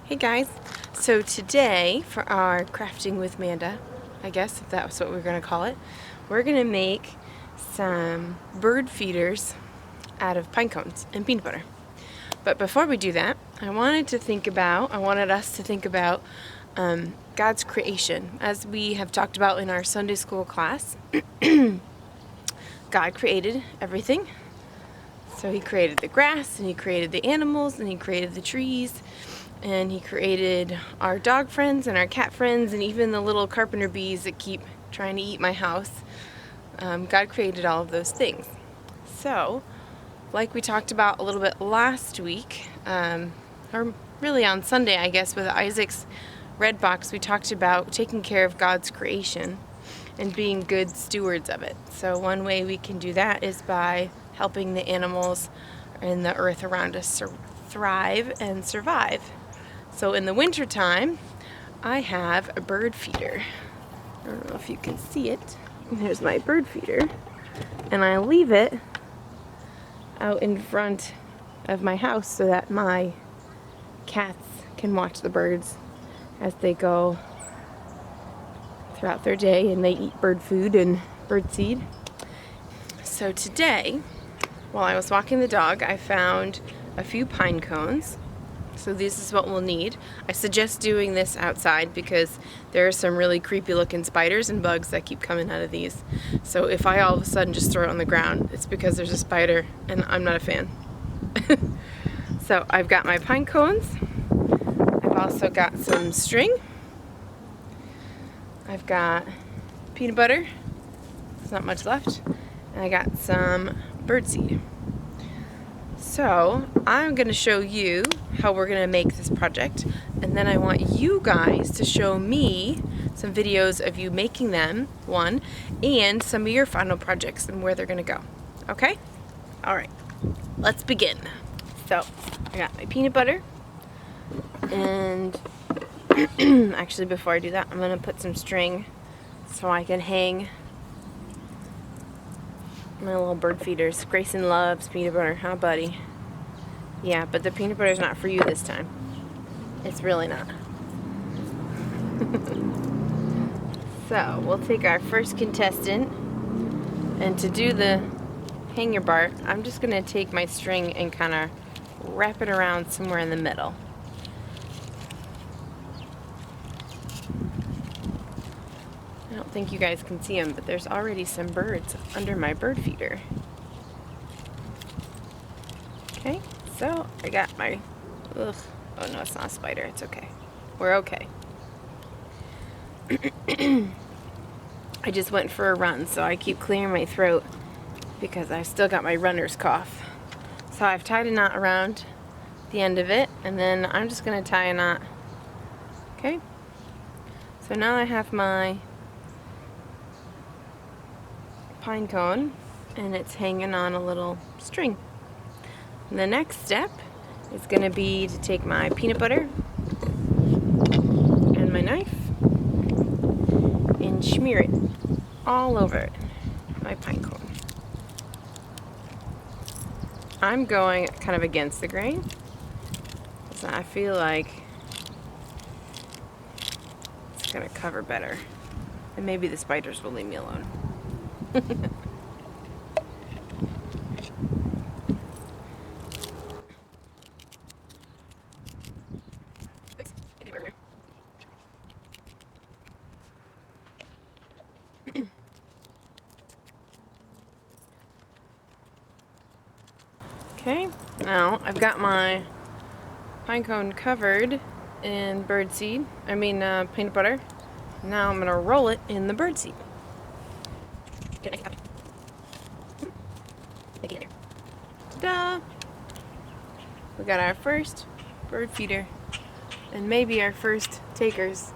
Hey guys, so today for our Crafting with Manda, I guess if that's what we're going to call it, we're going to make some bird feeders out of pine cones and peanut butter. But before we do that, I wanted us to think about God's creation. As we have talked about in our Sunday school class, God created everything. So he created the grass, and he created the animals, and he created the trees, and he created our dog friends and our cat friends and even the little carpenter bees that keep trying to eat my house. God created all of those things. So, like we talked about a little bit last week, or really on Sunday, I guess, with Isaac's Red Box, we talked about taking care of God's creation and being good stewards of it. So one way we can do that is by helping the animals and the earth around us thrive and survive. So in the winter time, I have a bird feeder. I don't know if you can see it. Here's my bird feeder. And I leave it out in front of my house so that my cats can watch the birds as they go throughout their day and they eat bird food and bird seed. So today, while I was walking the dog, I found a few pine cones. So this is what we'll need. I suggest doing this outside because there are some really creepy looking spiders and bugs that keep coming out of these. So if I all of a sudden just throw it on the ground, it's because there's a spider and I'm not a fan. So I've got my pine cones. I've also got some string. I've got peanut butter. There's not much left. And I got some birdseed. So I'm going to show you how we're going to make this project, and then I want you guys to show me some videos of you making them, and some of your final projects and where they're going to go. Okay? Alright, let's begin. So I got my peanut butter, and actually before I do that, I'm going to put some string so I can hang my little bird feeders. Grayson loves peanut butter, huh buddy? Yeah, but the peanut butter is not for you this time. It's really not. So, we'll take our first contestant, and to do the hanger bar, I'm just going to take my string and kind of wrap it around somewhere in the middle. I don't think you guys can see them, but there's already some birds under my bird feeder. Okay, so I got my, oh no, it's not a spider, it's okay. We're okay. I just went for a run, so I keep clearing my throat because I've still got my runner's cough. So I've tied a knot around the end of it, and then I'm just going to tie a knot. Okay, so now I have my pine cone, and it's hanging on a little string. And the next step is going to be to take my peanut butter and my knife and smear it all over my pine cone. I'm going kind of against the grain, so I feel like it's going to cover better, and maybe the spiders will leave me alone. Okay, now I've got my pine cone covered in peanut butter. Now I'm going to roll it in the birdseed. Ta-da! We got our first bird feeder, and maybe our first takers,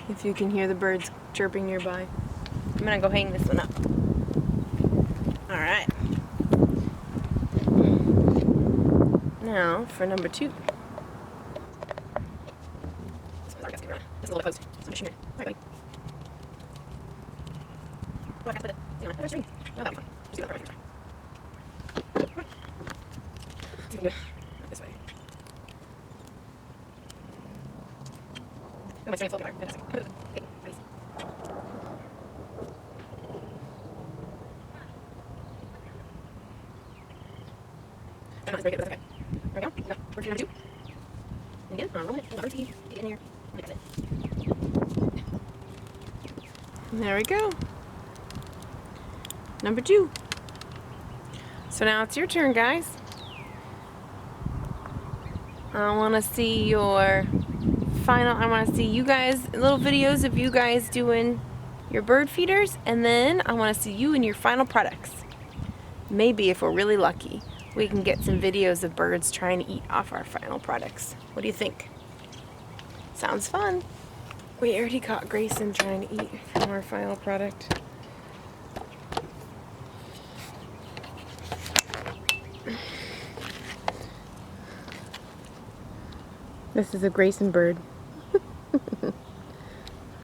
if you can hear the birds chirping nearby. I'm going to go hang this one up. Alright. Now for number 2. That's a little close. It's under here. Alright, buddy. Oh, I can't put it. Hang on. There's a string. Oh, that'll be fun. Just do that right here. See if we can do it this way. There we go. Number 2. So now it's your turn, guys. I want to see your final, I want to see you guys, little videos of you guys doing your bird feeders, and then I want to see you and your final products. Maybe if we're really lucky, we can get some videos of birds trying to eat off our final products. What do you think? Sounds fun. We already caught Grayson trying to eat from our final product. This is a Grayson bird.